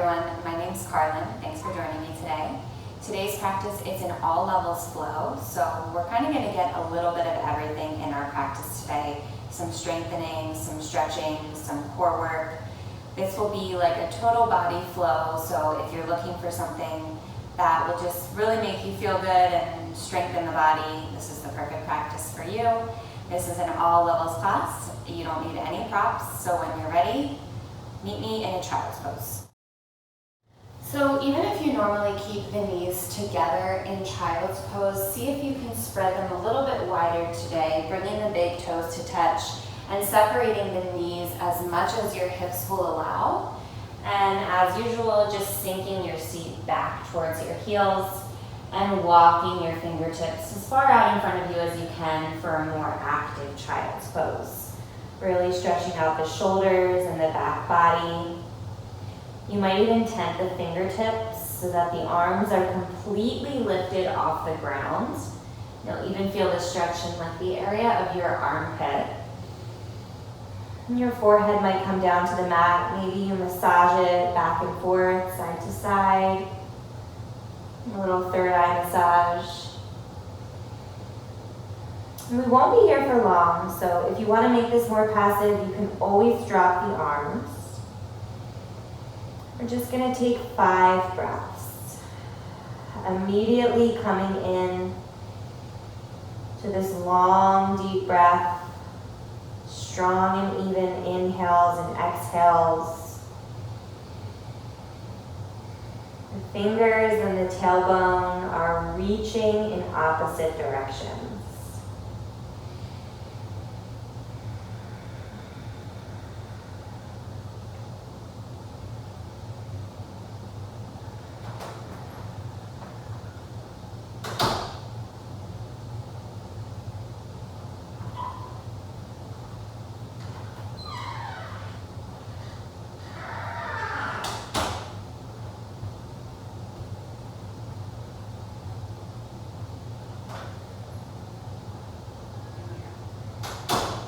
everyone, my name's Carlin. Thanks for joining me today. Today's practice is an all levels flow, so we're kind of going to get a little bit of everything in our practice today. Some strengthening, some stretching, some core work. This will be like a total body flow, so if you're looking for something that will just really make you feel good and strengthen the body, this is the perfect practice for you. This is an all levels class. You don't need any props, so when you're ready, meet me in a child's pose. So even if you normally keep the knees together in child's pose, see if you can spread them a little bit wider today, bringing the big toes to touch and separating the knees as much as your hips will allow. And as usual, just sinking your seat back towards your heels and walking your fingertips as far out in front of you as you can for a more active child's pose. Really stretching out the shoulders and the back body. You might even tent the fingertips so that the arms are completely lifted off the ground. You'll even feel the stretch in like the area of your armpit. And your forehead might come down to the mat. Maybe you massage it back and forth, side to side. A little third eye massage. And we won't be here for long, so if you want to make this more passive, you can always drop the arms. We're just going to take 5 breaths. Immediately coming in to this long, deep breath. Strong and even inhales and exhales. The fingers and the tailbone are reaching in opposite directions.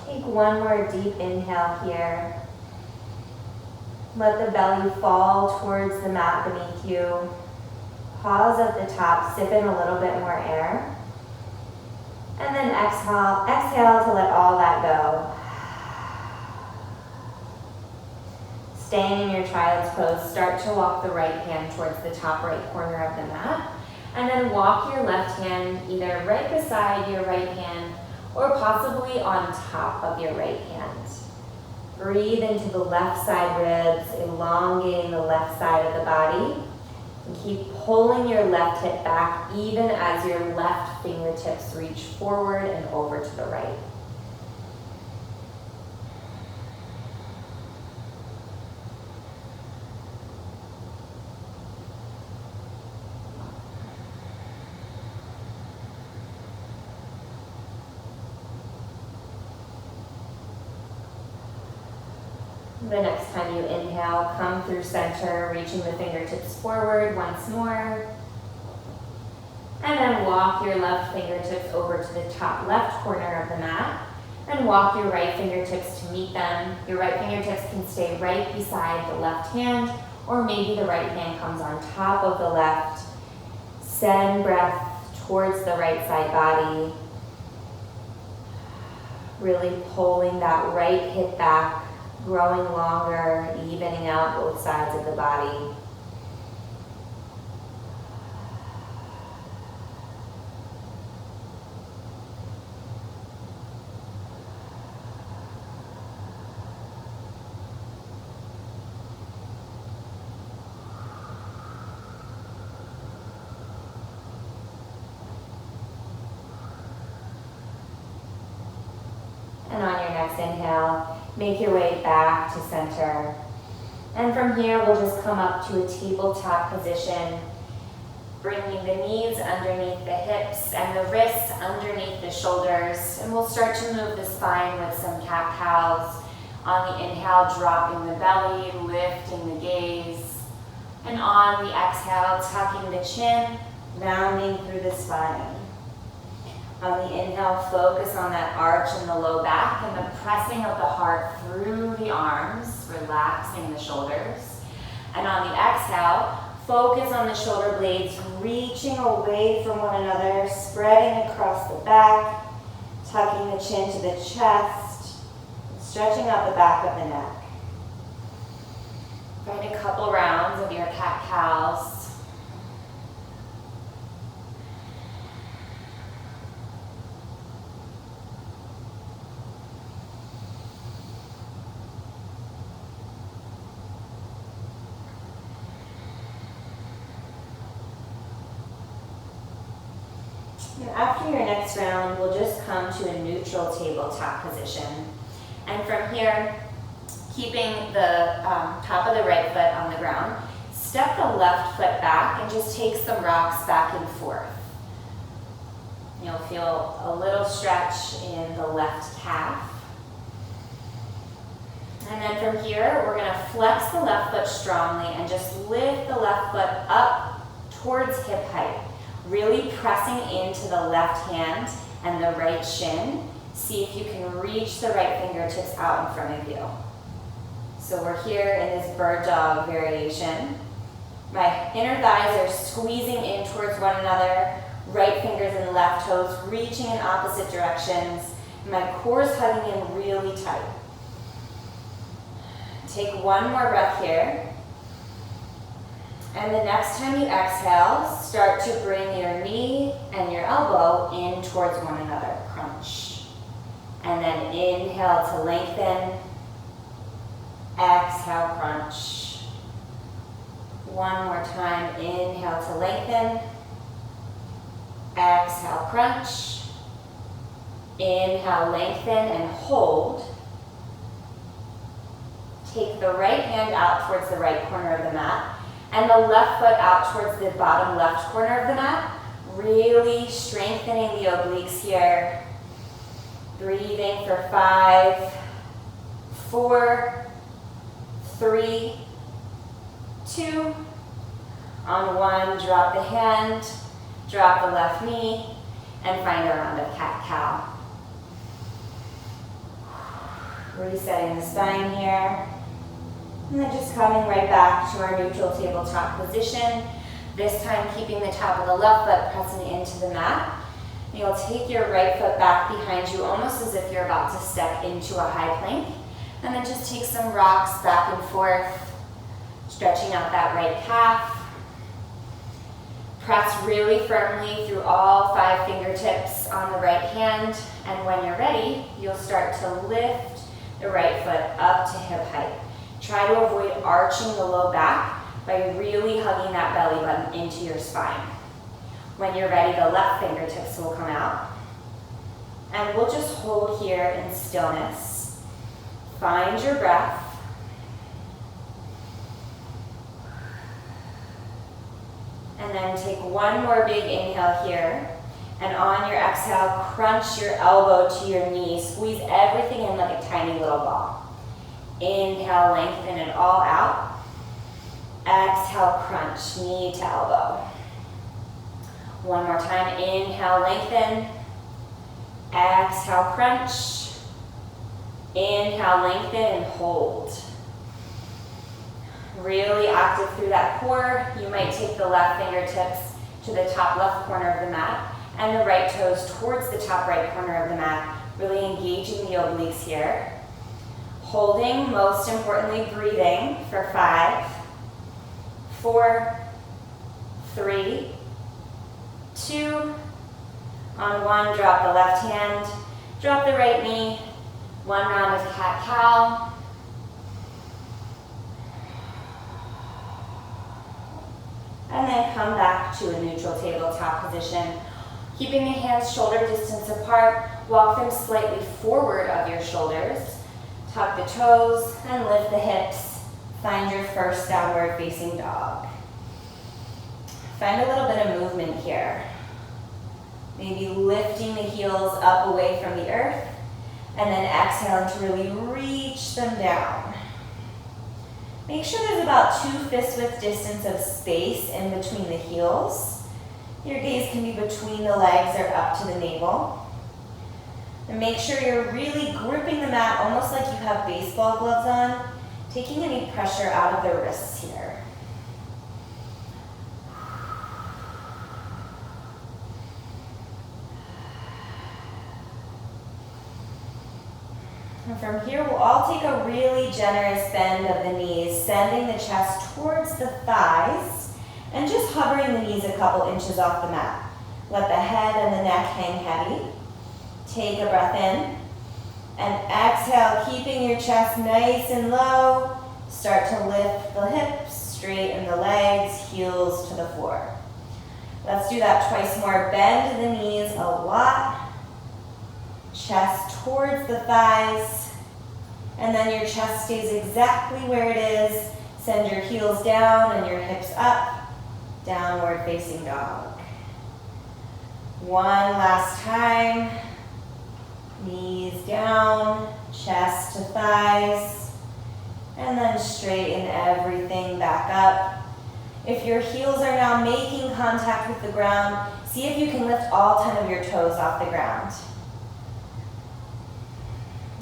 Take one more deep inhale here. Let the belly fall towards the mat beneath you. Pause at the top, sip in a little bit more air. And then exhale to let all that go. Staying in your child's pose, start to walk the right hand towards the top right corner of the mat. And then walk your left hand either right beside your right hand or possibly on top of your right hand. Breathe into the left side ribs, elongating the left side of the body. And keep pulling your left hip back even as your left fingertips reach forward and over to the right. The next time you inhale, come through center, reaching the fingertips forward once more. And then walk your left fingertips over to the top left corner of the mat. And walk your right fingertips to meet them. Your right fingertips can stay right beside the left hand, or maybe the right hand comes on top of the left. Send breath towards the right side body. Really pulling that right hip back, growing longer, evening out both sides of the body. And on your next inhale, make your way back to center. And from here, we'll just come up to a tabletop position, bringing the knees underneath the hips and the wrists underneath the shoulders. And we'll start to move the spine with some cat-cows. On the inhale, dropping the belly, lifting the gaze. And on the exhale, tucking the chin, rounding through the spine. On the inhale, focus on that arch in the low back and the pressing of the heart through the arms, relaxing the shoulders. And on the exhale, focus on the shoulder blades reaching away from one another, spreading across the back, tucking the chin to the chest, stretching out the back of the neck. Find a couple rounds of your cat-cows. And after your next round, we'll just come to a neutral tabletop position. And from here, keeping the top of the right foot on the ground, step the left foot back and just take some rocks back and forth. You'll feel a little stretch in the left calf. And then from here, we're gonna flex the left foot strongly and just lift the left foot up towards hip height, really pressing into the left hand and the right shin. See if you can reach the right fingertips out in front of you. So we're here in this bird dog variation. My inner thighs are squeezing in towards one another, right fingers and left toes reaching in opposite directions. My core is hugging in really tight. Take one more breath here. And the next time you exhale, start to bring your knee and your elbow in towards one another, crunch. And then inhale to lengthen. Exhale, crunch. One more time, inhale to lengthen. Exhale, crunch. Inhale, lengthen and hold. Take the right hand out towards the right corner of the mat and the left foot out towards the bottom left corner of the mat, really strengthening the obliques here. Breathing for 5, 4, 3, 2. On 1, drop the hand, drop the left knee, and find a round of cat-cow. Resetting the spine here. And then just coming right back to our neutral tabletop position. This time keeping the top of the left foot pressing into the mat. And you'll take your right foot back behind you almost as if you're about to step into a high plank. And then just take some rocks back and forth, stretching out that right calf. Press really firmly through all 5 fingertips on the right hand. And when you're ready, you'll start to lift the right foot up to hip height. Try to avoid arching the low back by really hugging that belly button into your spine. When you're ready, the left fingertips will come out. And we'll just hold here in stillness. Find your breath. And then take one more big inhale here. And on your exhale, crunch your elbow to your knee. Squeeze everything in like a tiny little ball. Inhale, lengthen it all out. Exhale, crunch, knee to elbow. One more time, inhale, lengthen. Exhale, crunch. Inhale, lengthen and hold. Really active through that core. You might take the left fingertips to the top left corner of the mat and the right toes towards the top right corner of the mat, really engaging the obliques here. Holding, most importantly, breathing for 5, 4, 3, 2. On 1, drop the left hand, drop the right knee. 1 round of cat-cow. And then come back to a neutral tabletop position. Keeping the hands shoulder distance apart, walk them slightly forward of your shoulders. Tuck the toes and lift the hips. Find your first downward facing dog. Find a little bit of movement here. Maybe lifting the heels up away from the earth and then exhaling to really reach them down. Make sure there's about 2 fist width distance of space in between the heels. Your gaze can be between the legs or up to the navel. And make sure you're really gripping the mat almost like you have baseball gloves on, taking any pressure out of the wrists here. from here, we'll all take a really generous bend of the knees, sending the chest towards the thighs and just hovering the knees a couple inches off the mat. Let the head and the neck hang heavy. Take a breath in and exhale, keeping your chest nice and low. Start to lift the hips, straighten the legs, heels to the floor. Let's do that twice more. Bend the knees a lot. Chest towards the thighs. And then your chest stays exactly where it is. Send your heels down and your hips up. Downward facing dog. One last time. Knees down, chest to thighs. And then straighten everything back up. If your heels are now making contact with the ground, see if you can lift all 10 of your toes off the ground.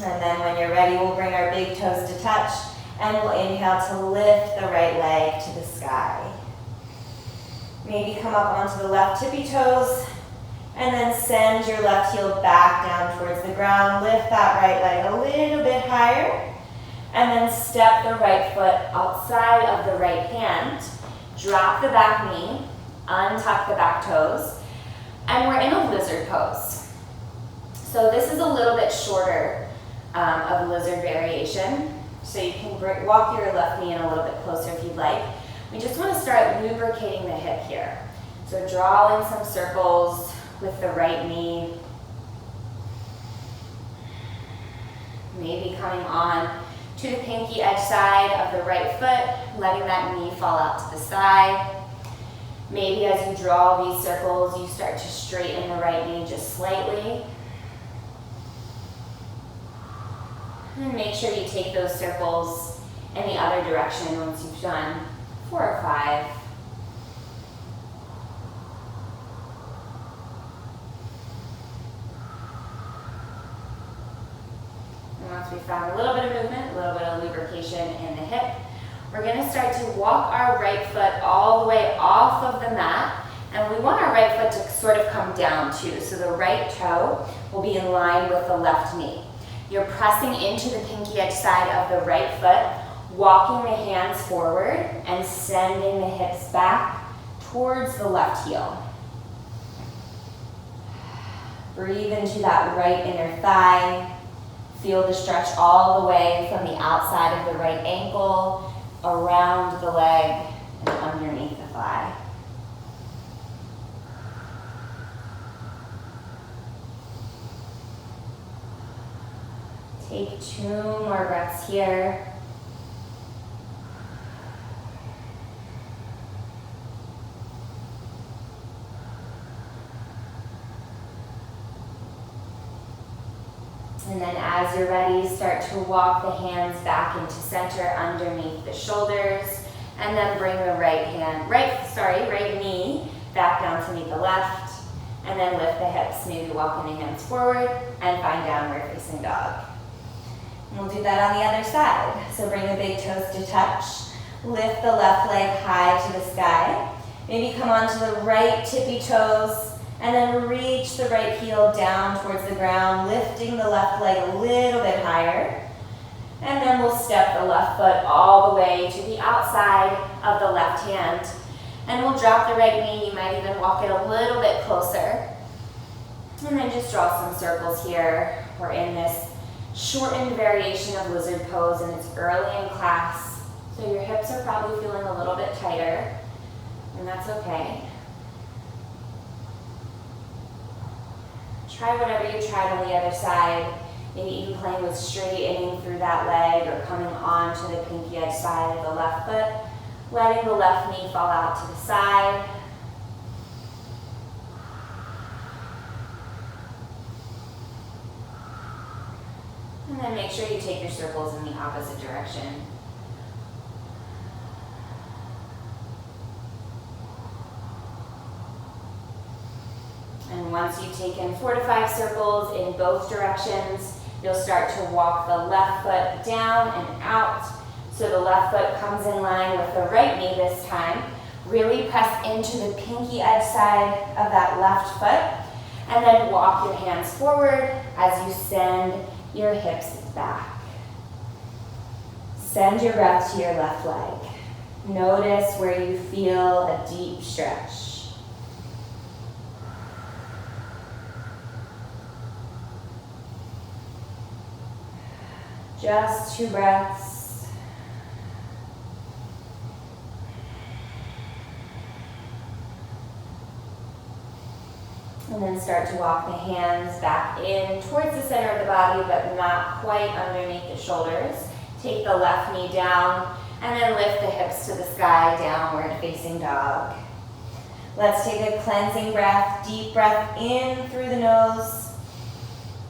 And then when you're ready, we'll bring our big toes to touch, and we'll inhale to lift the right leg to the sky. Maybe come up onto the left tippy toes, and then send your left heel back down towards the ground. Lift that right leg a little bit higher, and then step the right foot outside of the right hand. Drop the back knee, untuck the back toes, and we're in a lizard pose. So this is a little bit shorter of lizard variation. So you can walk your left knee in a little bit closer if you'd like. We just want to start lubricating the hip here. So drawing some circles with the right knee. Maybe coming on to the pinky edge side of the right foot, letting that knee fall out to the side. Maybe as you draw these circles, you start to straighten the right knee just slightly. And make sure you take those circles in the other direction once you've done 4 or 5. Once we've found a little bit of movement, a little bit of lubrication in the hip, we're going to start to walk our right foot all the way off of the mat, and we want our right foot to sort of come down too, so the right toe will be in line with the left knee. You're pressing into the pinky edge side of the right foot, walking the hands forward and sending the hips back towards the left heel. Breathe into that right inner thigh. Feel the stretch all the way from the outside of the right ankle, around the leg, and underneath the thigh. Take 2 more breaths here. And then as you're ready, start to walk the hands back into center underneath the shoulders, and then bring the right knee back down to meet the left, and then lift the hips, maybe walking the hands forward and find downward facing dog. And we'll do that on the other side. So bring the big toes to touch, lift the left leg high to the sky, maybe come onto the right tippy toes, and then reach the right heel down towards the ground, lifting the left leg a little bit higher. And then we'll step the left foot all the way to the outside of the left hand. And we'll drop the right knee. You might even walk it a little bit closer. And then just draw some circles here. We're in this shortened variation of lizard pose, and it's early in class. So your hips are probably feeling a little bit tighter, and that's okay. Try whatever you tried on the other side. Maybe even playing with straightening through that leg or coming onto the pinky edge side of the left foot, letting the left knee fall out to the side. And then make sure you take your circles in the opposite direction. And once you've taken 4 to 5 circles in both directions, you'll start to walk the left foot down and out. So the left foot comes in line with the right knee this time. Really press into the pinky edge side of that left foot. And then walk your hands forward as you send your hips back. Send your breath to your left leg. Notice where you feel a deep stretch. Just 2 breaths. And then start to walk the hands back in towards the center of the body, but not quite underneath the shoulders. Take the left knee down, and then lift the hips to the sky, downward facing dog. Let's take a cleansing breath, deep breath in through the nose.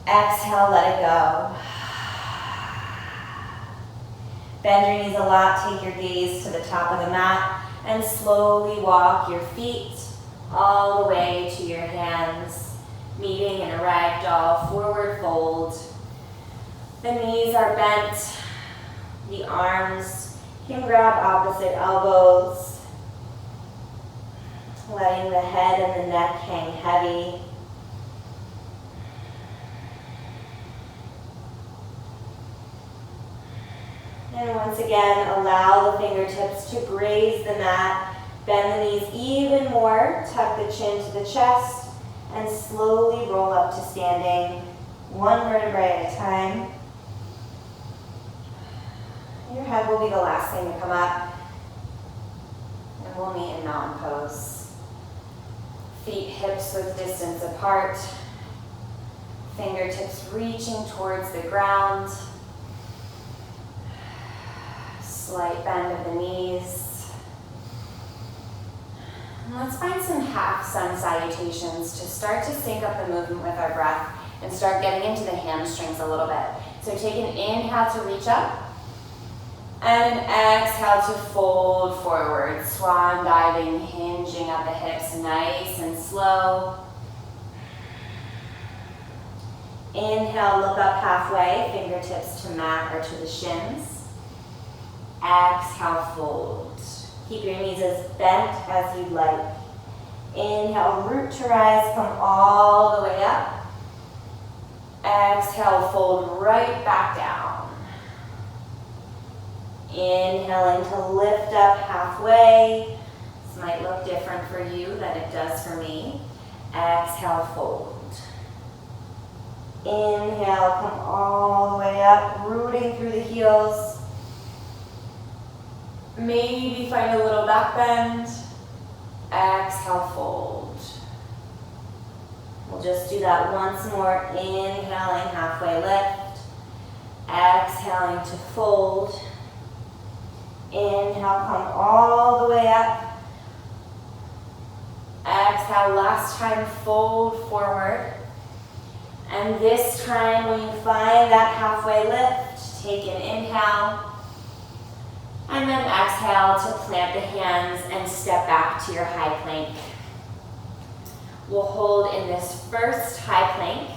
Exhale, let it go. Bend your knees a lot, take your gaze to the top of the mat, and slowly walk your feet all the way to your hands, meeting in a ragdoll forward fold. The knees are bent, the arms can grab opposite elbows, letting the head and the neck hang heavy. And once again, allow the fingertips to graze the mat. Bend the knees even more, tuck the chin to the chest, and slowly roll up to standing, one vertebrae at a time. Your head will be the last thing to come up, and we'll meet in mountain pose. Feet hips width distance apart, fingertips reaching towards the ground, slight bend of the knees. And let's find some half sun salutations to start to sync up the movement with our breath and start getting into the hamstrings a little bit. So take an inhale to reach up, and an exhale to fold forward. Swan diving, hinging at the hips, nice and slow. Inhale, look up halfway, fingertips to mat or to the shins. Exhale, fold. Keep your knees as bent as you'd like. Inhale, root to rise, come all the way up. Exhale, fold right back down. Inhaling to lift up halfway. This might look different for you than it does for me. Exhale, fold. Inhale, come all the way up, rooting through the heels. Maybe find a little back bend. Exhale, fold. We'll just do that once more. Inhaling, halfway lift. Exhaling to fold. Inhale, come all the way up. Exhale, last time, fold forward. And this time, when you find that halfway lift, take an inhale. And then exhale to plant the hands and step back to your high plank. We'll hold in this first high plank,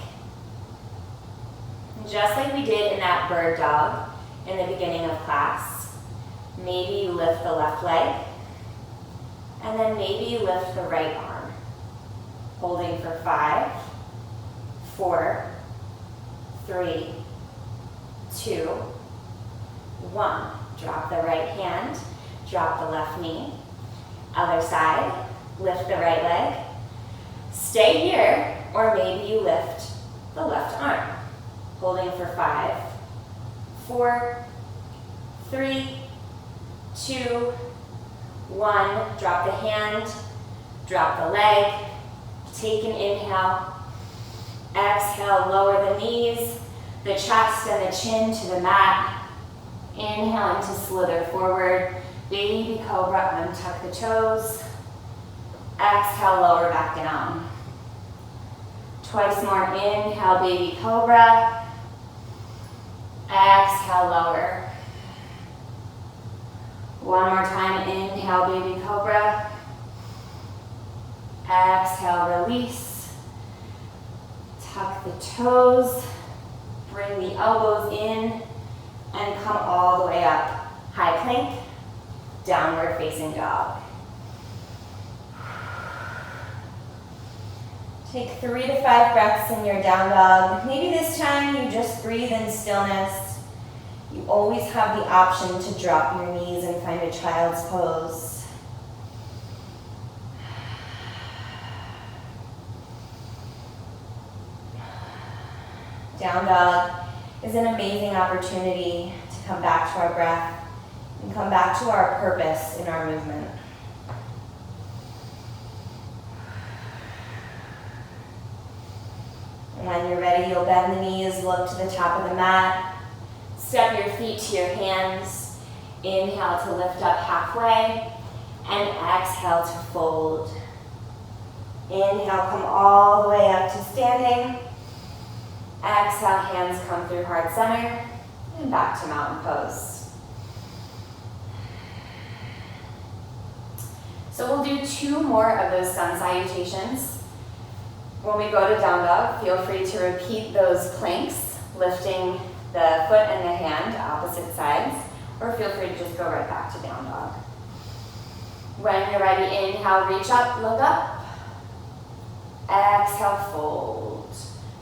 just like we did in that bird dog in the beginning of class. Maybe you lift the left leg, and then maybe you lift the right arm. Holding for 5, 4, 3, 2, 1. Drop the right hand, drop the left knee. Other side, lift the right leg. Stay here, or maybe you lift the left arm. Holding for 5, 4, 3, 2, 1. Drop the hand, drop the leg. Take an inhale. Exhale, lower the knees, the chest and the chin to the mat. Inhaling to slither forward. Baby cobra, untuck the toes. Exhale, lower back down. Twice more. Inhale, baby cobra. Exhale, lower. One more time. Inhale, baby cobra. Exhale, release. Tuck the toes. Bring the elbows in. And come all the way up. High plank, downward facing dog. Take 3 to 5 breaths in your down dog. Maybe this time you just breathe in stillness. You always have the option to drop your knees and find a child's pose. Down dog is an amazing opportunity to come back to our breath and come back to our purpose in our movement. And when you're ready, you'll bend the knees, look to the top of the mat, step your feet to your hands. Inhale to lift up halfway, and exhale to fold. Inhale, come all the way up to standing. Exhale, hands come through heart center, and back to mountain pose. So we'll do 2 more of those sun salutations. When we go to down dog, feel free to repeat those planks, lifting the foot and the hand opposite sides, or feel free to just go right back to down dog. When you're ready, inhale, reach up, look up. Exhale, fold.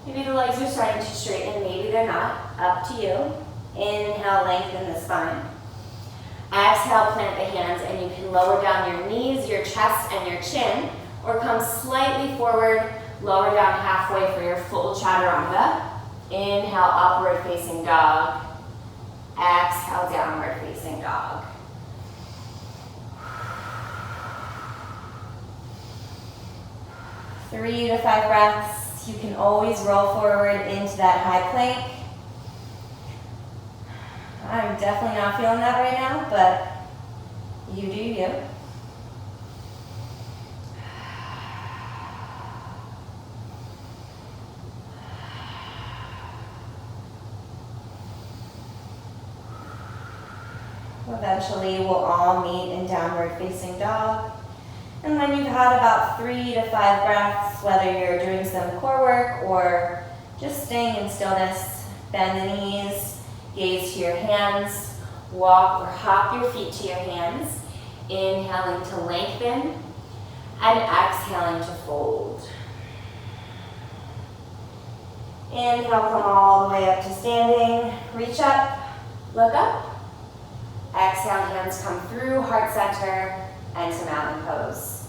Maybe the legs are starting to straighten, maybe they're not, up to you. Inhale, lengthen the spine. Exhale, plant the hands, and you can lower down your knees, your chest, and your chin, or come slightly forward, lower down halfway for your full chaturanga. Inhale, upward facing dog. Exhale, downward facing dog. Three to 5 breaths. You can always roll forward into that high plank. I'm definitely not feeling that right now, but you do you. Eventually, we'll all meet in downward facing dog. And when you've had about 3 to 5 breaths, whether you're doing some core work or just staying in stillness, bend the knees, gaze to your hands, walk or hop your feet to your hands, inhaling to lengthen and exhaling to fold. Inhale, come all the way up to standing, reach up, look up. Exhale, hands come through heart center and to mountain pose.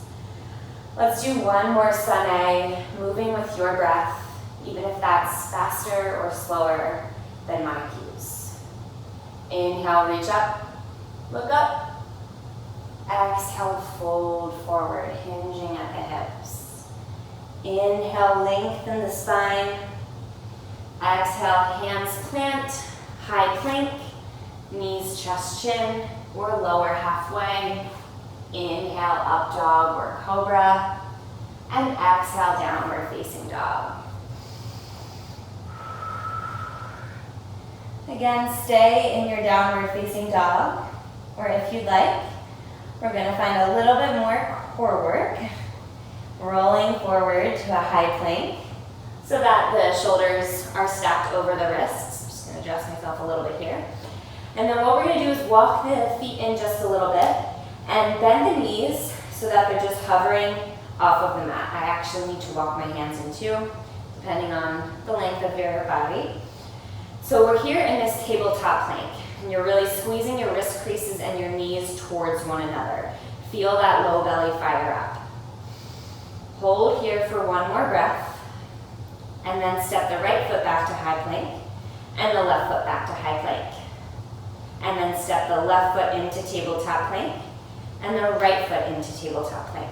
Let's do 1 more sun A, moving with your breath, even if that's faster or slower than my cues. Inhale, reach up, look up. Exhale, fold forward, hinging at the hips. Inhale, lengthen the spine. Exhale, hands plant, high plank, knees, chest, chin, or lower halfway. Inhale, up dog or cobra, and exhale, downward facing dog. Again, stay in your downward facing dog, or if you'd like, we're gonna find a little bit more core work, rolling forward to a high plank so that the shoulders are stacked over the wrists. I'm just gonna adjust myself a little bit here. And then what we're gonna do is walk the feet in just a little bit and bend the knees so that they're just hovering off of the mat. I actually need to walk my hands in too, depending on the length of your body. So we're here in this tabletop plank, and you're really squeezing your wrist creases and your knees towards one another. Feel that low belly fire up. Hold here for 1 more breath, and then step the right foot back to high plank, and the left foot back to high plank. And then step the left foot into tabletop plank, and the right foot into tabletop plank.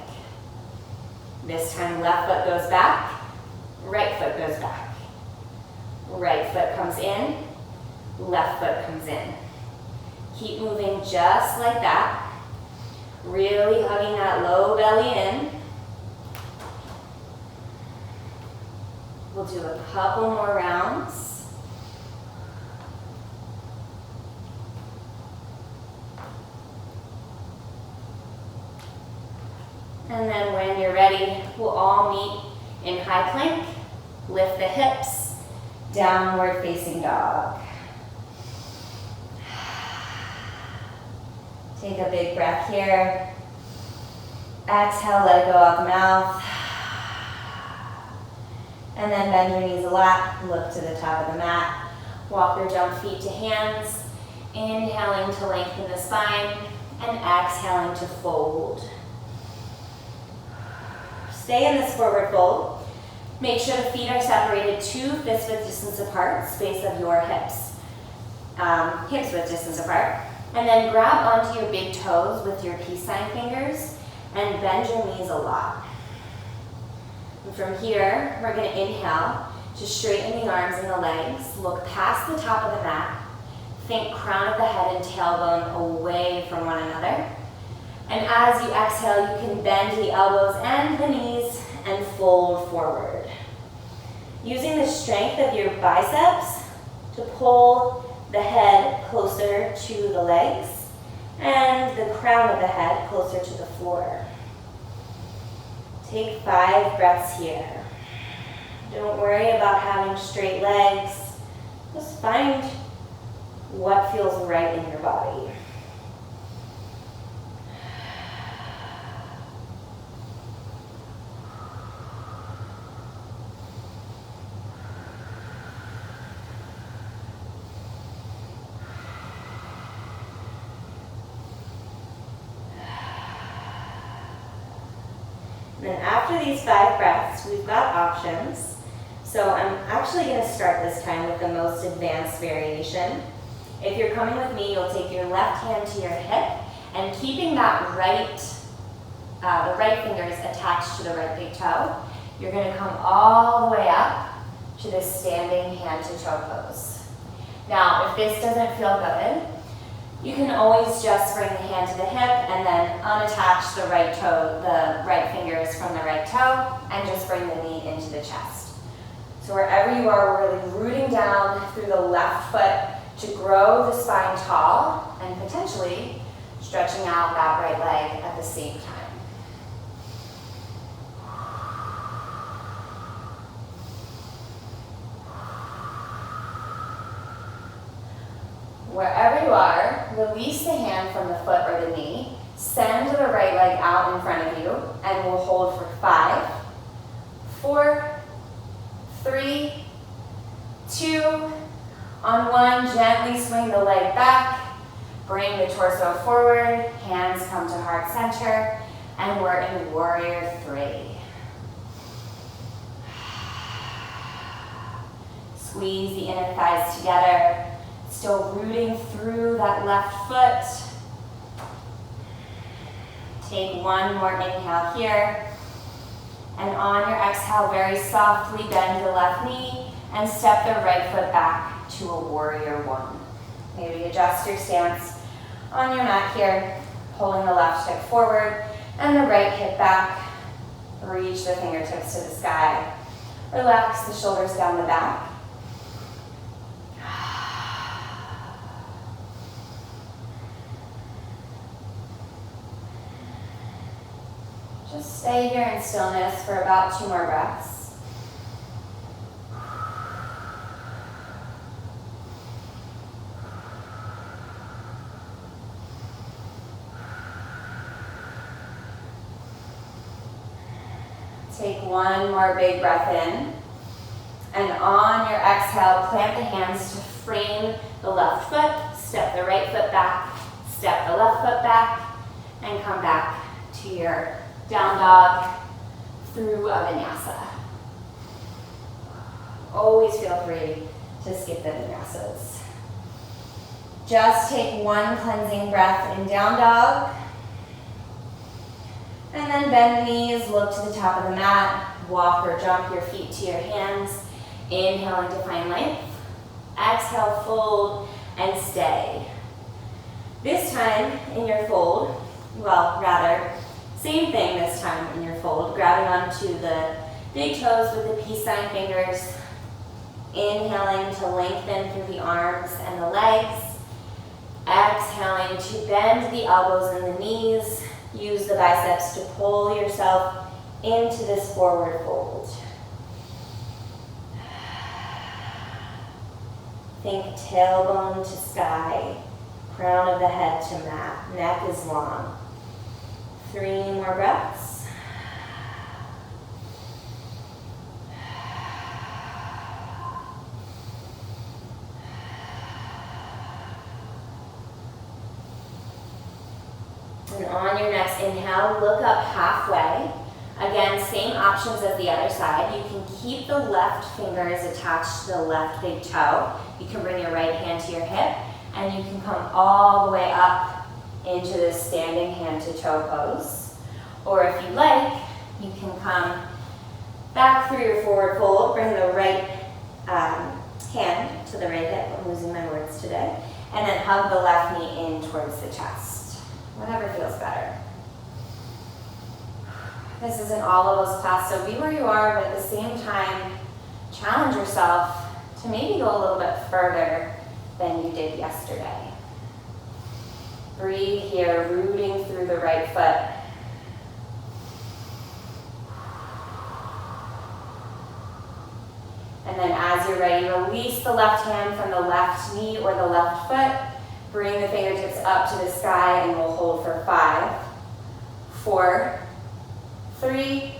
This time, left foot goes back, right foot goes back. Right foot comes in, left foot comes in. Keep moving just like that. Really hugging that low belly in. We'll do a couple more rounds. And then when you're ready, we'll all meet in high plank. Lift the hips, downward facing dog. Take a big breath here. Exhale, let it go out the mouth. And then bend your knees a lot, look to the top of the mat. Walk or jump feet to hands. Inhaling to lengthen the spine and exhaling to fold. Stay in this forward fold. Make sure the feet are separated 2 fists width distance apart, space of your hips. Hips width distance apart. And then grab onto your big toes with your peace sign fingers and bend your knees a lot. And from here, we're going to inhale to straighten the arms and the legs. Look past the top of the mat. Think crown of the head and tailbone away from one another. And as you exhale, you can bend the elbows and the knees and fold forward. Using the strength of your biceps to pull the head closer to the legs and the crown of the head closer to the floor. Take 5 breaths here. Don't worry about having straight legs. Just find what feels right in your body. And then after these 5 breaths, we've got options. So I'm actually going to start this time with the most advanced variation. If you're coming with me, you'll take your left hand to your hip and keeping that the right fingers attached to the right big toe, you're going to come all the way up to this standing hand to toe pose. Now, if this doesn't feel good, you can always just bring the hand to the hip and then unattach the right toe, the right fingers from the right toe, and just bring the knee into the chest. So wherever you are, we're really rooting down through the left foot to grow the spine tall and potentially stretching out that right leg at the same time. Wherever you are, release the hand from the foot or the knee, send the right leg out in front of you, and we'll hold for 5, 4, 3, 2, on 1, gently swing the leg back, bring the torso forward, hands come to heart center, and we're in warrior 3. Squeeze the inner thighs together, still rooting through that left foot. Take 1 more inhale here, and on your exhale, very softly bend the left knee and step the right foot back to a warrior 1. Maybe adjust your stance on your mat here, pulling the left hip forward and the right hip back. Reach the fingertips to the sky. Relax the shoulders down the back. Just stay here in stillness for about 2 more breaths. Take 1 more big breath in, and on your exhale, plant the hands to frame the left foot, step the right foot back, step the left foot back, and come back to your down dog through a vinyasa. Always feel free to skip the vinyasas. Just take 1 cleansing breath in down dog. And then bend the knees, look to the top of the mat, walk or jump your feet to your hands. Inhaling to find length. Exhale, fold, and stay. This time in your fold, well, rather, same thing this time in your fold, grabbing onto the big toes with the peace sign fingers. Inhaling to lengthen through the arms and the legs. Exhaling to bend the elbows and the knees. Use the biceps to pull yourself into this forward fold. Think tailbone to sky, crown of the head to mat, neck is long. 3 more breaths. And on your next inhale, look up halfway. Again, same options as the other side. You can keep the left fingers attached to the left big toe. You can bring your right hand to your hip, and you can come all the way up into this standing hand to toe pose. Or if you like, you can come back through your forward fold, bring the right hand to the right hip. I'm losing my words today. And then hug the left knee in towards the chest. Whatever feels better. This is an all levels class, so be where you are, but at the same time, challenge yourself to maybe go a little bit further than you did yesterday. Breathe here, rooting through the right foot. And then as you're ready, release the left hand from the left knee or the left foot. Bring the fingertips up to the sky and we'll hold for 5, 4, 3,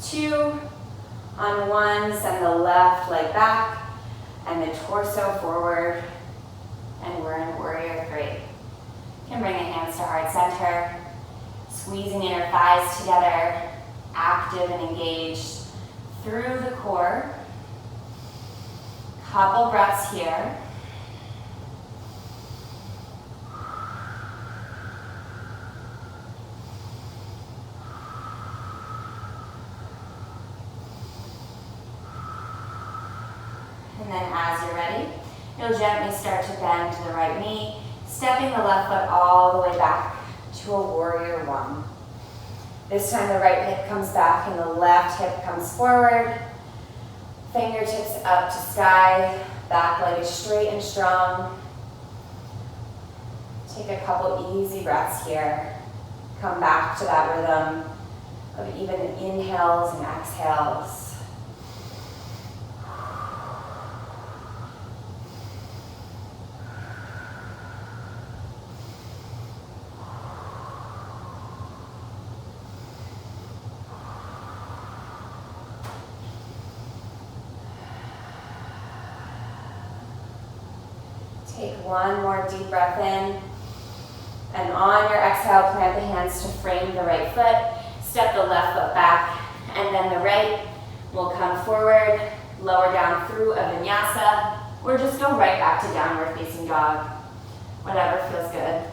2, on 1, send the left leg back and the torso forward, and we're in warrior 3. You can bring the hands to heart center, squeezing inner thighs together, active and engaged through the core. Couple breaths here. And then as you're ready, you'll gently start to bend to the right knee, stepping the left foot all the way back to a warrior 1. This time the right hip comes back and the left hip comes forward. Fingertips up to sky, back leg is straight and strong. Take a couple easy breaths here. Come back to that rhythm of even inhales and exhales. Take one more deep breath in, and on your exhale, plant the hands to frame the right foot, step the left foot back, and then the right will come forward, lower down through a vinyasa, or just go right back to downward facing dog, whatever feels good.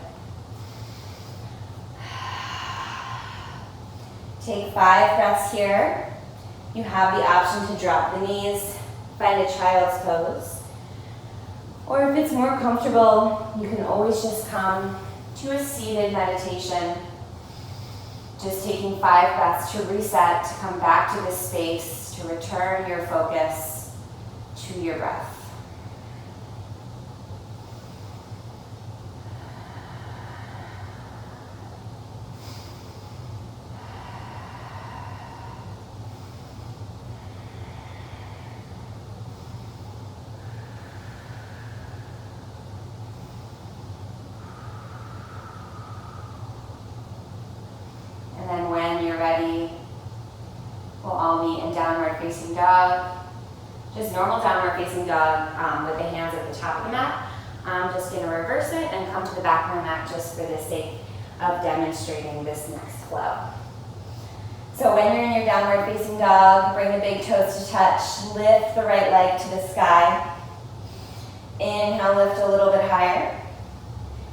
Take 5 breaths here. You have the option to drop the knees, find a child's pose. Or if it's more comfortable, you can always just come to a seated meditation. Just taking 5 breaths to reset, to come back to this space, to return your focus to your breath. Ready, we'll all meet in downward facing dog. Just normal downward facing dog with the hands at the top of the mat. I'm just going to reverse it and come to the back of the mat just for the sake of demonstrating this next flow. So when you're in your downward facing dog, bring the big toes to touch, lift the right leg to the sky. Inhale, lift a little bit higher.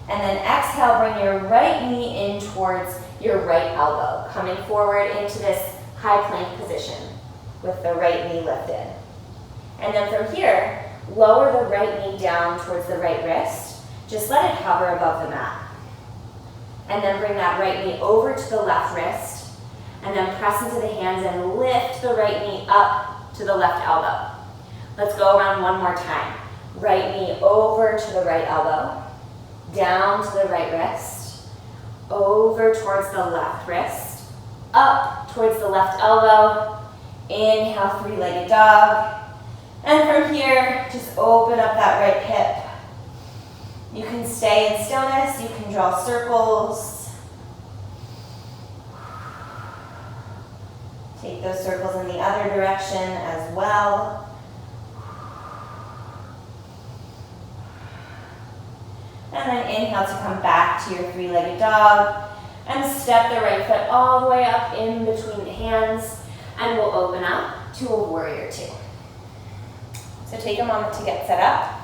And then exhale, bring your right knee in towards your right elbow, coming forward into this high plank position with the right knee lifted. And then from here, lower the right knee down towards the right wrist. Just let it hover above the mat. And then bring that right knee over to the left wrist, and then press into the hands and lift the right knee up to the left elbow. Let's go around one more time. Right knee over to the right elbow, down to the right wrist, over towards the left wrist, up towards the left elbow. Inhale, 3-legged dog. And from here, just open up that right hip. You can stay in stillness, you can draw circles. Take those circles in the other direction as well. And then inhale to come back to your three-legged dog. And step the right foot all the way up in between the hands. And we'll open up to a warrior two. So take a moment to get set up.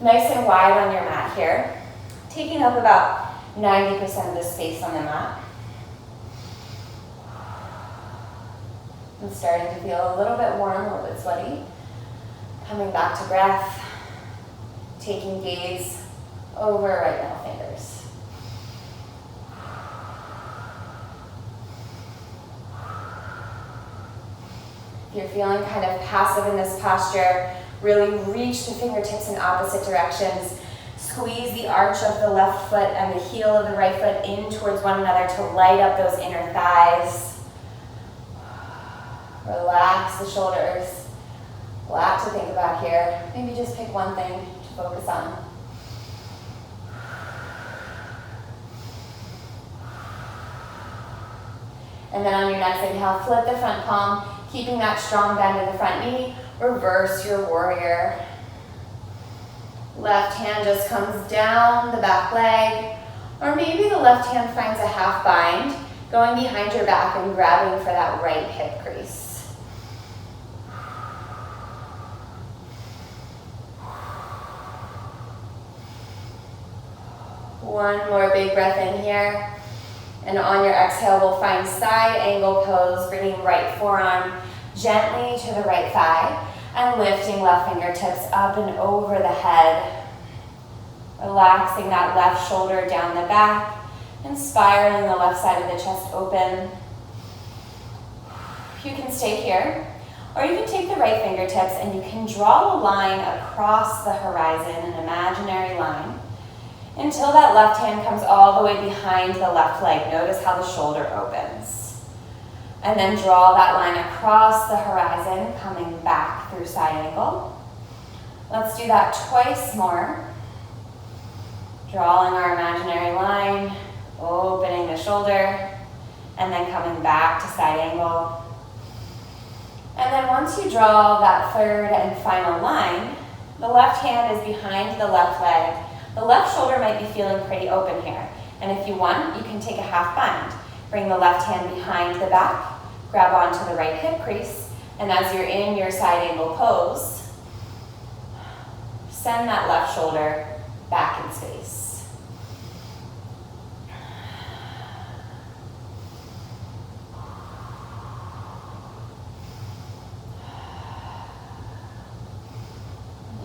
Nice and wide on your mat here. Taking up about 90% of the space on the mat. I'm starting to feel a little bit warm, a little bit sweaty. Coming back to breath. Taking gaze over right middle fingers. If you're feeling kind of passive in this posture, really reach the fingertips in opposite directions. Squeeze the arch of the left foot and the heel of the right foot in towards one another to light up those inner thighs. Relax the shoulders. A lot to think about here. Maybe just pick one thing to focus on. And then on your next inhale, flip the front palm, keeping that strong bend in the front knee. Reverse your warrior. Left hand just comes down the back leg, or maybe the left hand finds a half bind, going behind your back and grabbing for that right hip crease. One more big breath in here. And on your exhale, we'll find side angle pose, bringing right forearm gently to the right thigh and lifting left fingertips up and over the head. Relaxing that left shoulder down the back and spiraling the left side of the chest open. You can stay here, or you can take the right fingertips and you can draw a line across the horizon, an imaginary line, until that left hand comes all the way behind the left leg. Notice how the shoulder opens. And then draw that line across the horizon, coming back through side angle. Let's do that twice more. Drawing our imaginary line, opening the shoulder, and then coming back to side angle. And then once you draw that third and final line, the left hand is behind the left leg. The left shoulder might be feeling pretty open here. And if you want, you can take a half bind. Bring the left hand behind the back, grab onto the right hip crease, and as you're in your side angle pose, send that left shoulder back in space.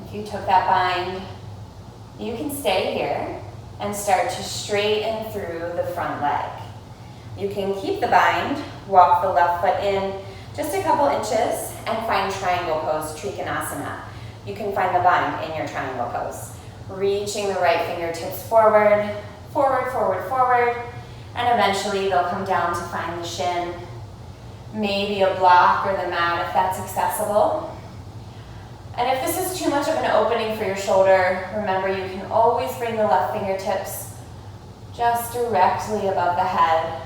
If you took that bind, you can stay here and start to straighten through the front leg. You can keep the bind, walk the left foot in just a couple inches and find triangle pose, Trikonasana. You can find the bind in your triangle pose. Reaching the right fingertips forward, forward, forward, forward, and eventually they'll come down to find the shin, maybe a block or the mat if that's accessible. And if this is too much of an opening for your shoulder, remember you can always bring the left fingertips just directly above the head,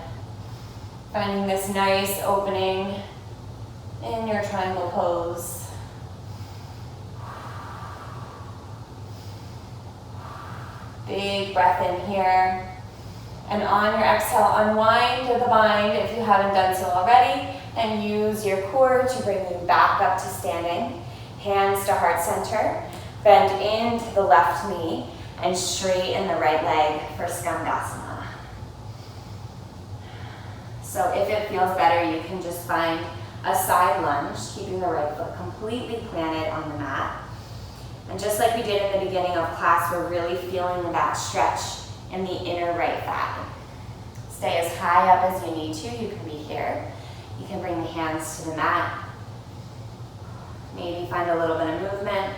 finding this nice opening in your triangle pose. Big breath in here. And on your exhale, unwind the bind if you haven't done so already, and use your core to bring you back up to standing. Hands to heart center, bend into the left knee, and straighten the right leg for Skandasana. So if it feels better, you can just find a side lunge, keeping the right foot completely planted on the mat. And just like we did in the beginning of class, we're really feeling that stretch in the inner right thigh. Stay as high up as you need to. You can be here. You can bring the hands to the mat. Maybe find a little bit of movement.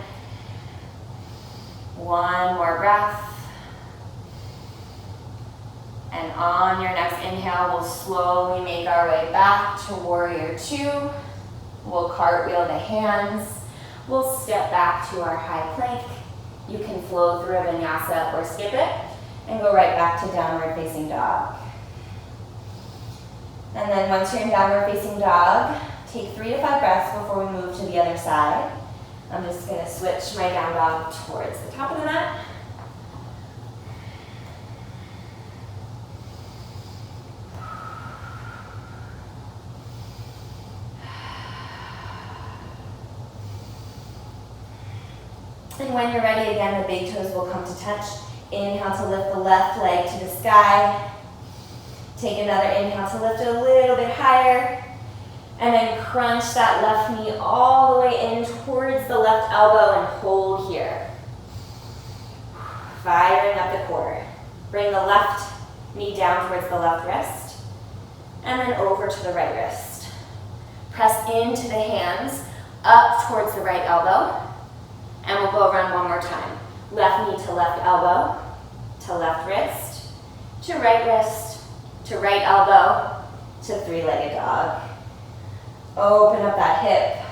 One more breath. And on your next inhale, we'll slowly make our way back to warrior two. We'll cartwheel the hands. We'll step back to our high plank. You can flow through a vinyasa or skip it and go right back to downward facing dog. And then once you're in downward facing dog, take 3 to 5 breaths before we move to the other side. I'm just going to switch my down dog towards the top of the mat. And when you're ready, again, the big toes will come to touch. Inhale to lift the left leg to the sky. Take another inhale to lift it a little bit higher. And then crunch that left knee all the way in towards the left elbow and hold here. Firing up the core. Bring the left knee down towards the left wrist. And then over to the right wrist. Press into the hands, up towards the right elbow. And we'll go around one more time. Left knee to left elbow, to left wrist, to right elbow, to three-legged dog. Open up that hip,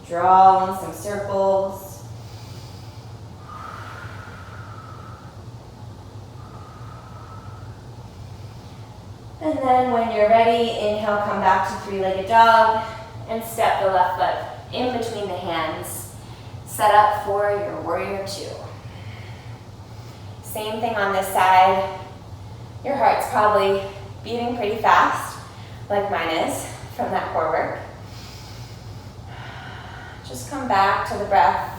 draw in some circles. And then when you're ready, inhale, come back to three-legged dog and step the left foot in between the hands. Set up for your warrior two. Same thing on this side. Your heart's probably beating pretty fast, like mine is, from that core work. Just come back to the breath,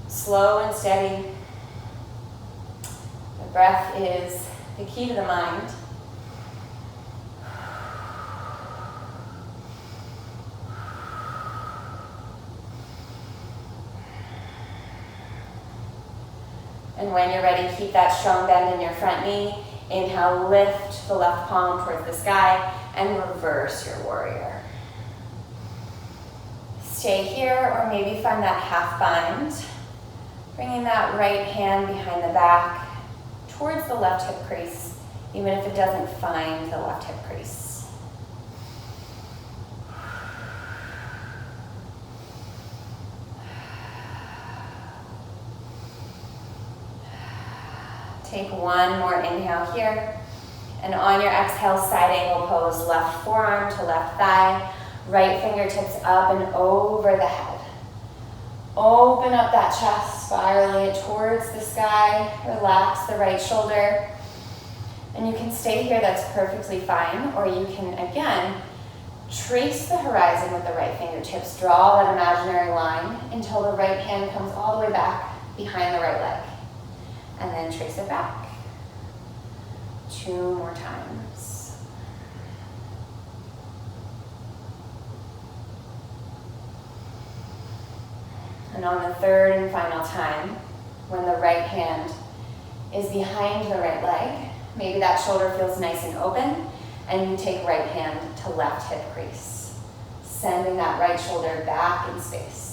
slow and steady. The breath is the key to the mind. And when you're ready, keep that strong bend in your front knee. Inhale, lift the left palm towards the sky and reverse your warrior. Stay here or maybe find that half bind. Bringing that right hand behind the back towards the left hip crease, even if it doesn't find the left hip crease. Take one more inhale here. And on your exhale, side angle pose, left forearm to left thigh, right fingertips up and over the head. Open up that chest, spiraling it towards the sky. Relax the right shoulder. And you can stay here, that's perfectly fine. Or you can, again, trace the horizon with the right fingertips. Draw that imaginary line until the right hand comes all the way back behind the right leg. And then trace it back. 2 more times. And on the third and final time, when the right hand is behind the right leg, maybe that shoulder feels nice and open, and you take right hand to left hip crease, sending that right shoulder back in space.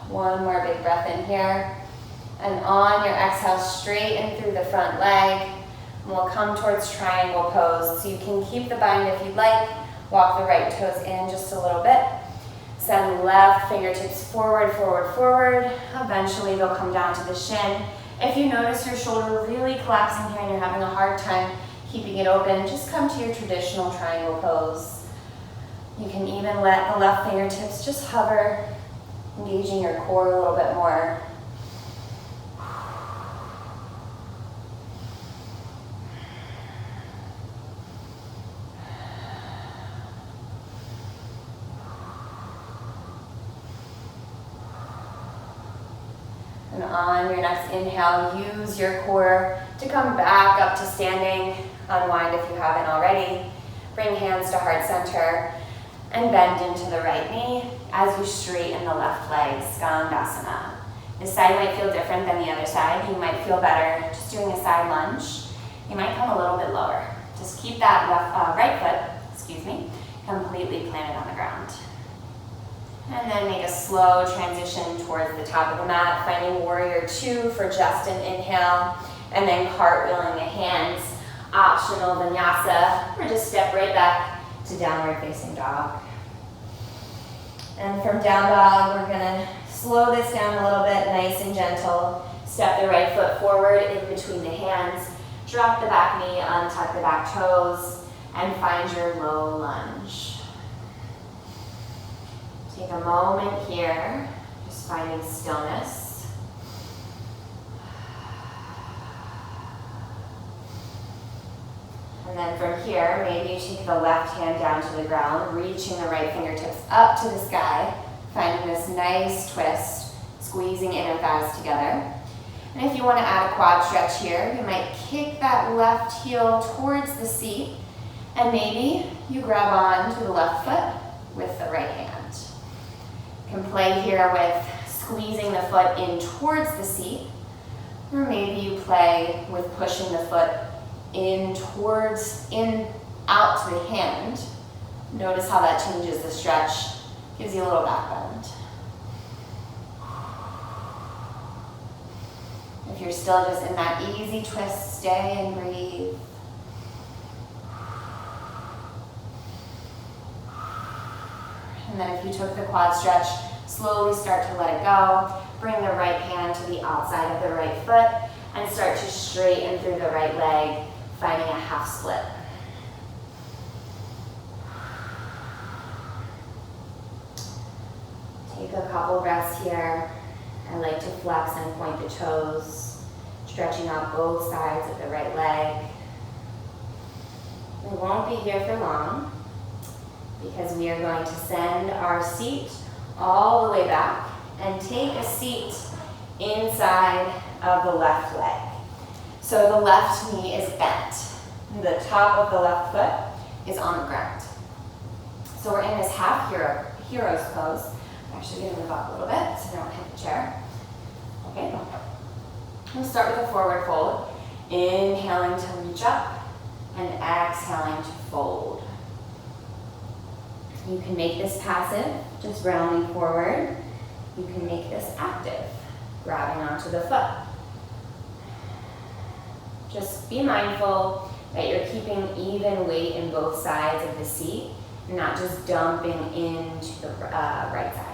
One more big breath in here. And on your exhale, straighten through the front leg. And we'll come towards triangle pose. So you can keep the bind if you'd like. Walk the right toes in just a little bit. Send left fingertips forward, forward, forward. Eventually they'll come down to the shin. If you notice your shoulder really collapsing here and you're having a hard time keeping it open, just come to your traditional triangle pose. You can even let the left fingertips just hover, engaging your core a little bit more. And on your next inhale, use your core to come back up to standing. Unwind if you haven't already. Bring hands to heart center and bend into the right knee as you straighten the left leg, Skandasana. This side might feel different than the other side. You might feel better just doing a side lunge. You might come a little bit lower. Just keep that right foot, completely planted on the ground. And then make a slow transition towards the top of the mat, finding warrior two for just an inhale, and then cartwheeling the hands, optional vinyasa, or just step right back to downward facing dog. And from down dog, we're gonna slow this down a little bit, nice and gentle. Step the right foot forward in between the hands, drop the back knee, untuck the back toes, and find your low lunge. Take a moment here, just finding stillness. And then from here, maybe you take the left hand down to the ground, reaching the right fingertips up to the sky, finding this nice twist, squeezing inner thighs together. And if you want to add a quad stretch here, you might kick that left heel towards the seat, and maybe you grab on to the left foot with the right hand. You can play here with squeezing the foot in towards the seat, or maybe you play with pushing the foot in out to the hand. Notice how that changes the stretch, gives you a little back bend. If you're still just in that easy twist, stay and breathe. And then if you took the quad stretch, slowly start to let it go. Bring the right hand to the outside of the right foot and start to straighten through the right leg, finding a half split. Take a couple breaths here. I like to flex and point the toes, stretching out both sides of the right leg. We won't be here for long because we are going to send our seat all the way back and take a seat inside of the left leg. So the left knee is bent. The top of the left foot is on the ground. So we're in this half hero's pose. I'm actually going to move up a little bit so I don't hit the chair. Okay. We'll start with a forward fold. Inhaling to reach up and exhaling to fold. You can make this passive, just rounding forward. You can make this active, grabbing onto the foot. Just be mindful that you're keeping even weight in both sides of the seat, not just dumping into the right side.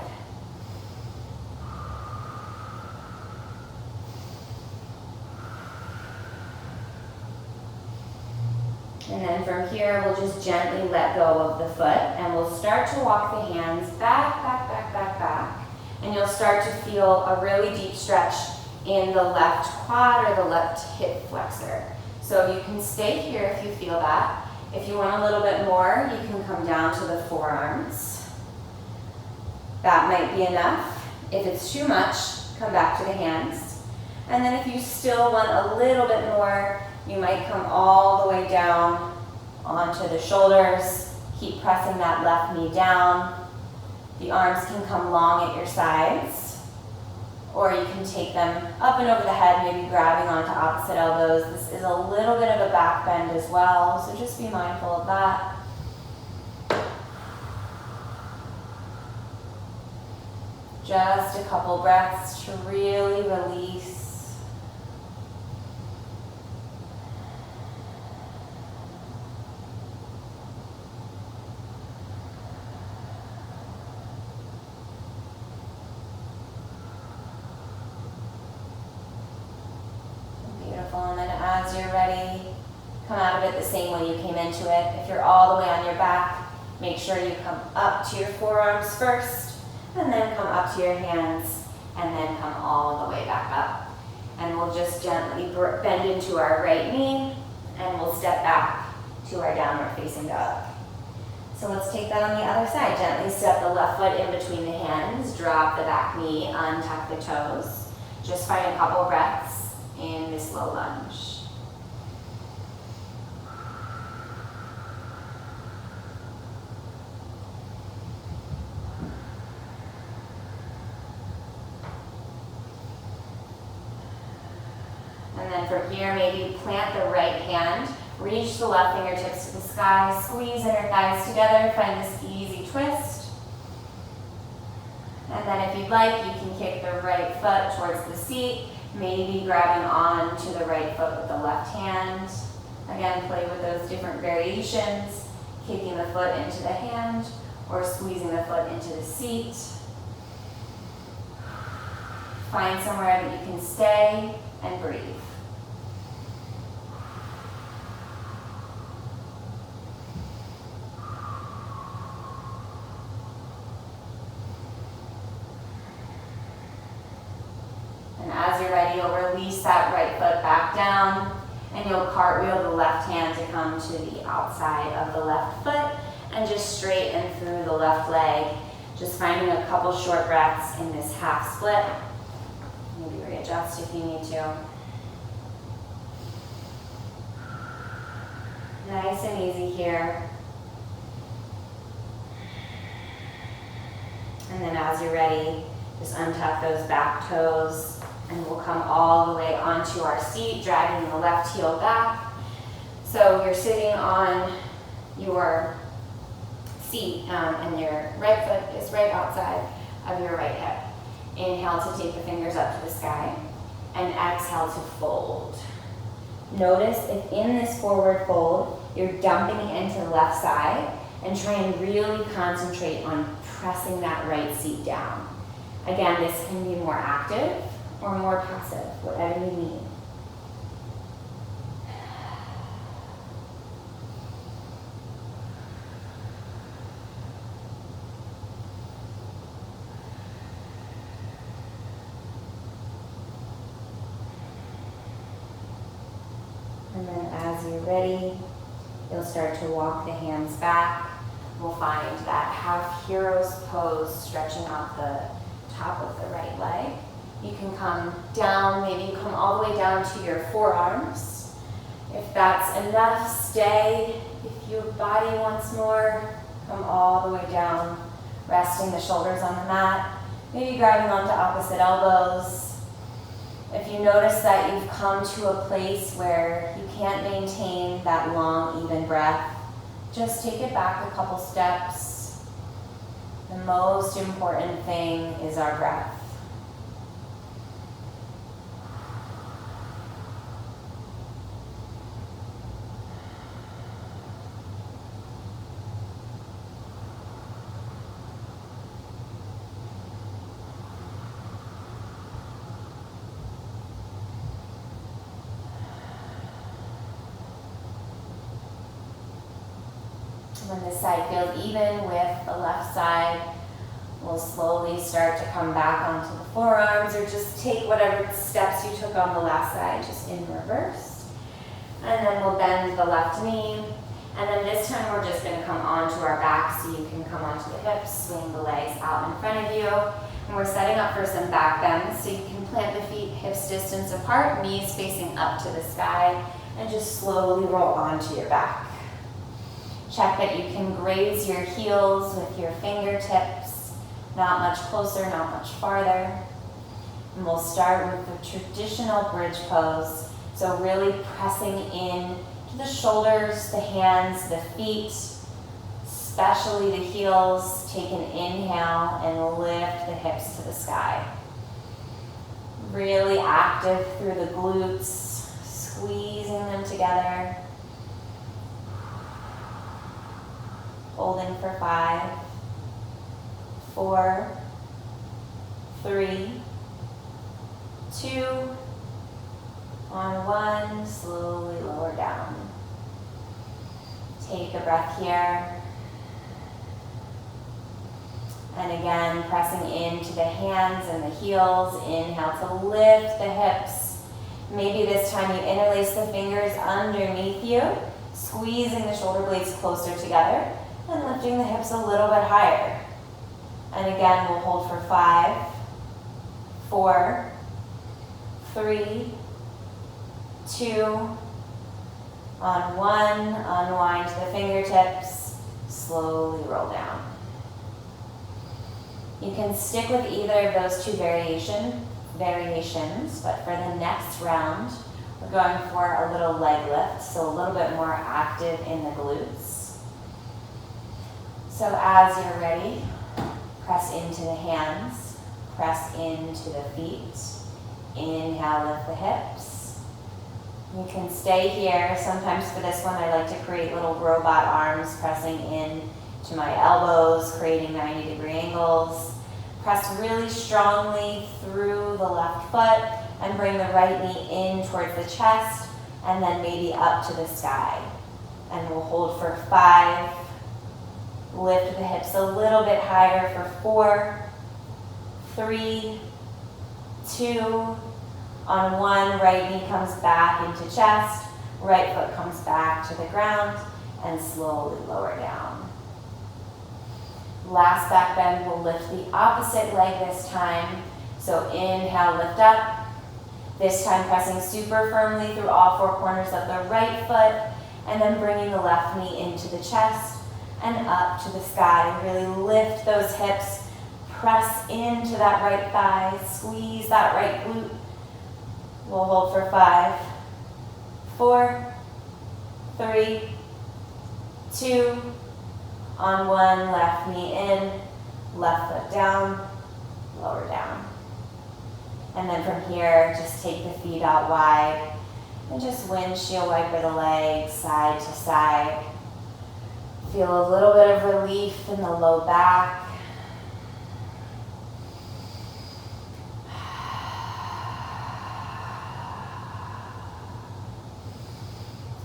And then from here, we'll just gently let go of the foot and we'll start to walk the hands back, back, back, back, back. And you'll start to feel a really deep stretch in the left quad or the left hip flexor. So you can stay here if you feel that. If you want a little bit more, you can come down to the forearms. That might be enough. If it's too much, come back to the hands. And then if you still want a little bit more, you might come all the way down onto the shoulders. Keep pressing that left knee down. The arms can come long at your sides, or you can take them up and over the head, maybe grabbing onto opposite elbows. This is a little bit of a back bend as well, so just be mindful of that. Just a couple breaths to really release. And then as you're ready, come out of it the same way you came into it. If you're all the way on your back, make sure you come up to your forearms first, and then come up to your hands, and then come all the way back up. And we'll just gently bend into our right knee, and we'll step back to our downward facing dog. So let's take that on the other side. Gently step the left foot in between the hands, drop the back knee, untuck the toes. Just find a couple breaths in this low lunge. And then from here, maybe plant the right hand, reach the left fingertips to the sky, squeeze inner thighs together, find this easy twist. And then if you'd like, you can kick the right foot towards the seat, maybe grabbing on to the right foot with the left hand. Again, play with those different variations, kicking the foot into the hand or squeezing the foot into the seat. Find somewhere that you can stay and breathe. And as you're ready, you'll release that right foot back down And you'll cartwheel the left hand to come to the outside of the left foot and just straighten through the left leg. Just finding a couple short breaths in this half split. Maybe readjust if you need to. Nice and easy here. And then as you're ready, just untuck those back toes and we'll come all the way onto our seat, dragging the left heel back. So you're sitting on your seat and your right foot is right outside of your right hip. Inhale to take the fingers up to the sky and exhale to fold. Notice if in this forward fold, you're dumping into the left side and try and really concentrate on pressing that right seat down. Again, this can be more active or more passive, whatever you need. And then as you're ready, you'll start to walk the hands back. We'll find that half hero's pose, stretching out the top of the right leg. You can come down, maybe you come all the way down to your forearms. If that's enough, stay. If your body wants more, come all the way down, resting the shoulders on the mat, maybe grabbing onto opposite elbows. If you notice that you've come to a place where you can't maintain that long, even breath, just take it back a couple steps. The most important thing is our breath. When this side feels even with the left side, we'll slowly start to come back onto the forearms or just take whatever steps you took on the last side, just in reverse. And then we'll bend the left knee. And then this time we're just gonna come onto our back so you can come onto the hips, swing the legs out in front of you. And we're setting up for some back bends, so you can plant the feet hips distance apart, knees facing up to the sky, and just slowly roll onto your back. Check that you can graze your heels with your fingertips, not much closer, not much farther. And we'll start with the traditional bridge pose. So really pressing in to the shoulders, the hands, the feet, especially the heels. Take an inhale and lift the hips to the sky. Really active through the glutes, squeezing them together. Holding for 5, 4, 3, 2, on 1, slowly lower down. Take a breath here. And again, pressing into the hands and the heels. Inhale to lift the hips. Maybe this time you interlace the fingers underneath you, squeezing the shoulder blades closer together. And lifting the hips a little bit higher. And again, we'll hold for 5, 4, 3, 2, on 1, unwind to the fingertips, slowly roll down. You can stick with either of those two variations, but for the next round, we're going for a little leg lift, so a little bit more active in the glutes. So as you're ready, press into the hands, press into the feet. Inhale, lift the hips. You can stay here. Sometimes for this one, I like to create little robot arms, pressing in to my elbows, creating 90-degree angles. Press really strongly through the left foot and bring the right knee in towards the chest and then maybe up to the sky. And we'll hold for 5, lift the hips a little bit higher for 4, 3, 2, on 1, right knee comes back into chest, Right foot comes back to the ground and slowly lower down. Last back bend, we'll lift the opposite leg this time. So inhale, lift up. This time pressing super firmly through all four corners of the right foot, and then bringing the left knee into the chest and up to the sky. Really lift those hips, press into that right thigh, squeeze that right glute. We'll hold for 5, 4, 3, 2, on 1, left knee in, left foot down, lower down. And then from here, just take the feet out wide and just windshield wiper the legs side to side. Feel a little bit of relief in the low back.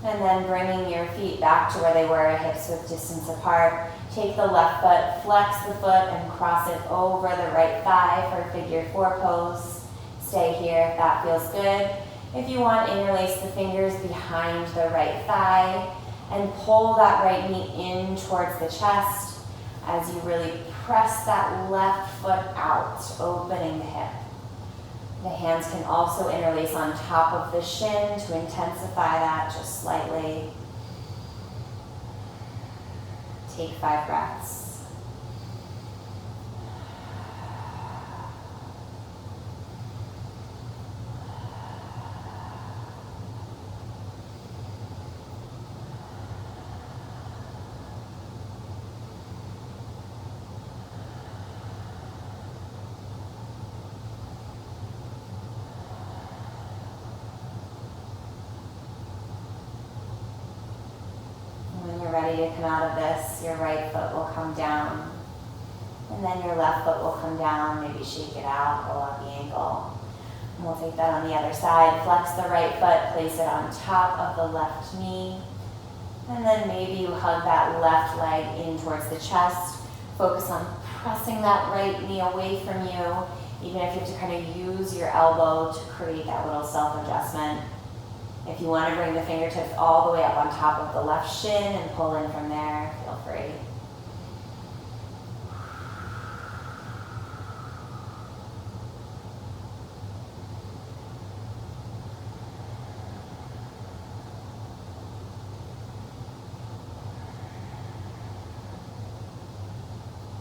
And then bringing your feet back to where they were, hips width distance apart. Take the left foot, flex the foot, and cross it over the right thigh for a figure 4 pose. Stay here if that feels good. If you want, interlace the fingers behind the right thigh and pull that right knee in towards the chest as you really press that left foot out, opening the hip. The hands can also interlace on top of the shin to intensify that just slightly. Take 5 breaths. Ready to come out of this, your right foot will come down, and then your left foot will come down. Maybe shake it out, pull out the ankle. And we'll take that on the other side. Flex the right foot, place it on top of the left knee, and then maybe you hug that left leg in towards the chest. Focus on pressing that right knee away from you, even if you have to kind of use your elbow to create that little self-adjustment. If you want to bring the fingertips all the way up on top of the left shin and pull in from there, feel free.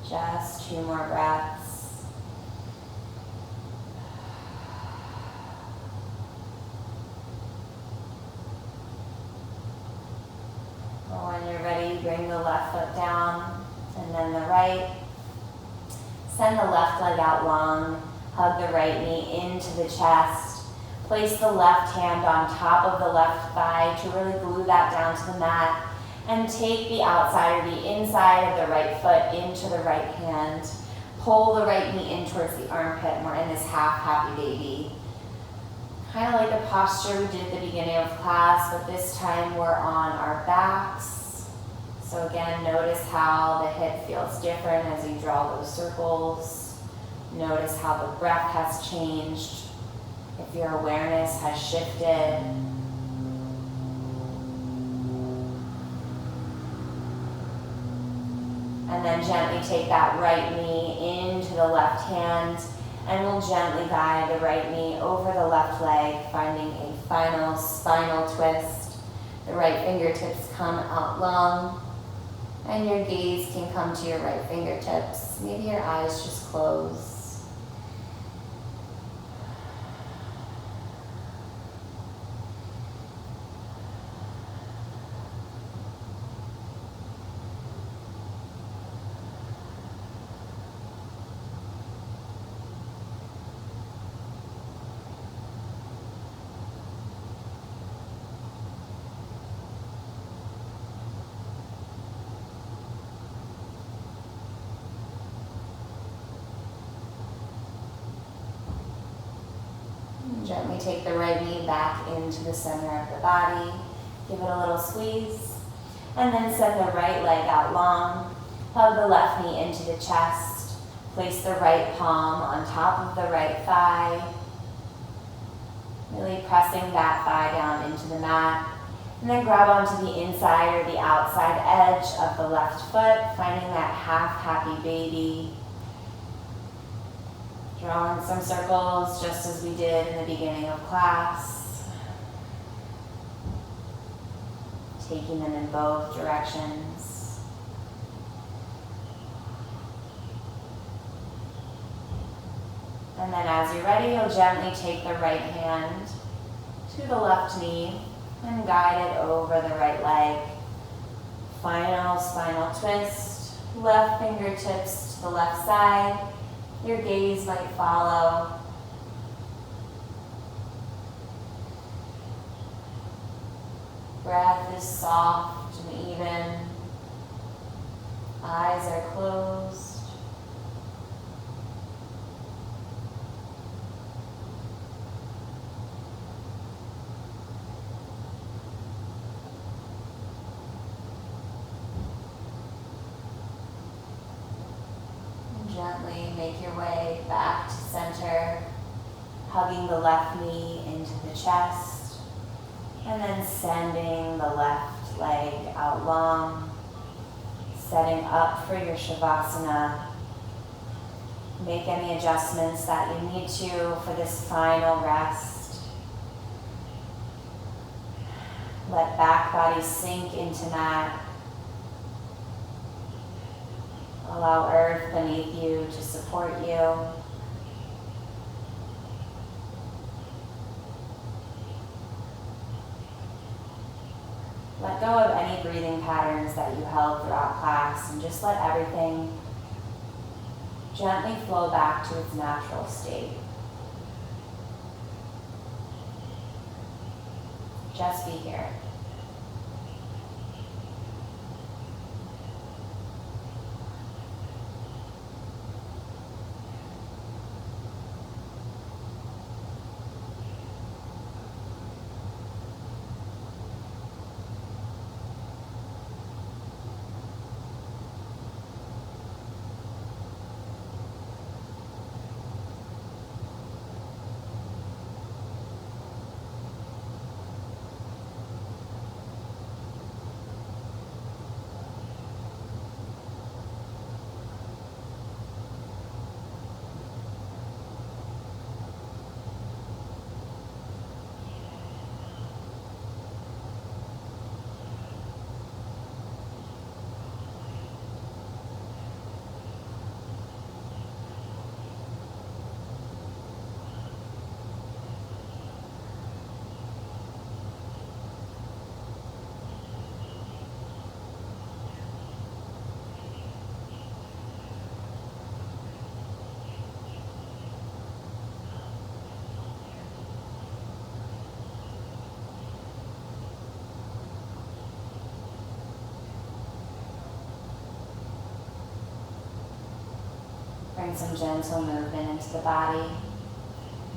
Just 2 more breaths. When you're ready, bring the left foot down and then the right. Send the left leg out long. Hug the right knee into the chest. Place the left hand on top of the left thigh to really glue that down to the mat. And take the outside or the inside of the right foot into the right hand. Pull the right knee in towards the armpit, and we're in this half happy baby. Kind of like the posture we did at the beginning of class, but this time we're on our backs. So again, notice how the hip feels different as you draw those circles. Notice how the breath has changed, if your awareness has shifted. And then gently take that right knee into the left hand, and we'll gently guide the right knee over the left leg, finding a final spinal twist. The right fingertips come out long, and your gaze can come to your right fingertips. Maybe your eyes just close. Gently take the right knee back into the center of the body. Give it a little squeeze. And then send the right leg out long. Hug the left knee into the chest. Place the right palm on top of the right thigh. Really pressing that thigh down into the mat. And then grab onto the inside or the outside edge of the left foot, finding that half happy baby. Drawing some circles just as we did in the beginning of class. Taking them in both directions. And then as you're ready, you'll gently take the right hand to the left knee and guide it over the right leg. Final spinal twist, left fingertips to the left side. Your gaze might follow. Breath is soft and even. Eyes are closed. Gently make your way back to center, hugging the left knee into the chest, and then sending the left leg out long, setting up for your Shavasana. Make any adjustments that you need to for this final rest. Let back body sink into mat. Allow earth beneath you to support you. Let go of any breathing patterns that you held throughout class and just let everything gently flow back to its natural state. Just be here. Bring some gentle movement into the body,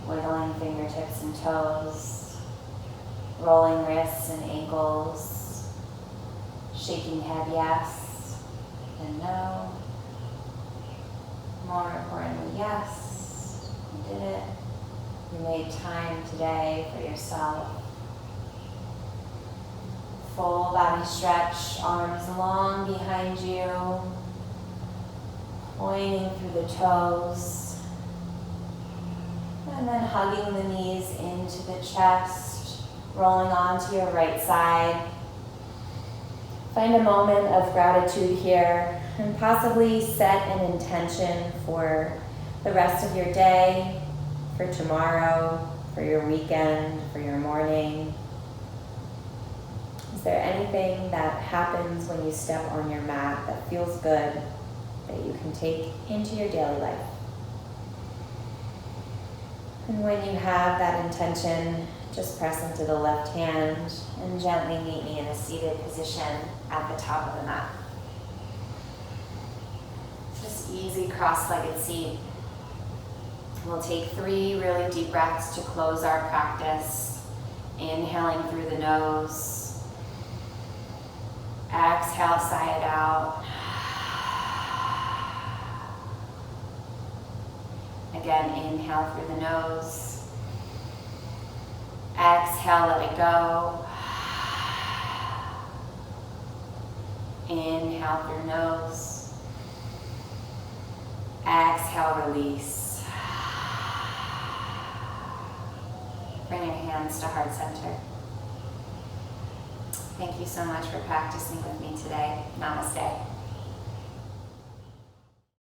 wiggling fingertips and toes, rolling wrists and ankles, shaking head yes and no. More importantly, yes, you did it. You made time today for yourself. Full body stretch, arms long behind you, pointing through the toes, and then hugging the knees into the chest, rolling onto your right side. Find a moment of gratitude here and possibly set an intention for the rest of your day, for tomorrow, for your weekend, for your morning. Is there anything that happens when you step on your mat that feels good, that you can take into your daily life? And when you have that intention, just press into the left hand and gently meet me in a seated position at the top of the mat. Just easy cross-legged seat. We'll take 3 really deep breaths to close our practice. Inhaling through the nose. Exhale, sigh it out. Again, inhale through the nose. Exhale, let it go. Inhale through nose. Exhale, release. Bring your hands to heart center. Thank you so much for practicing with me today. Namaste.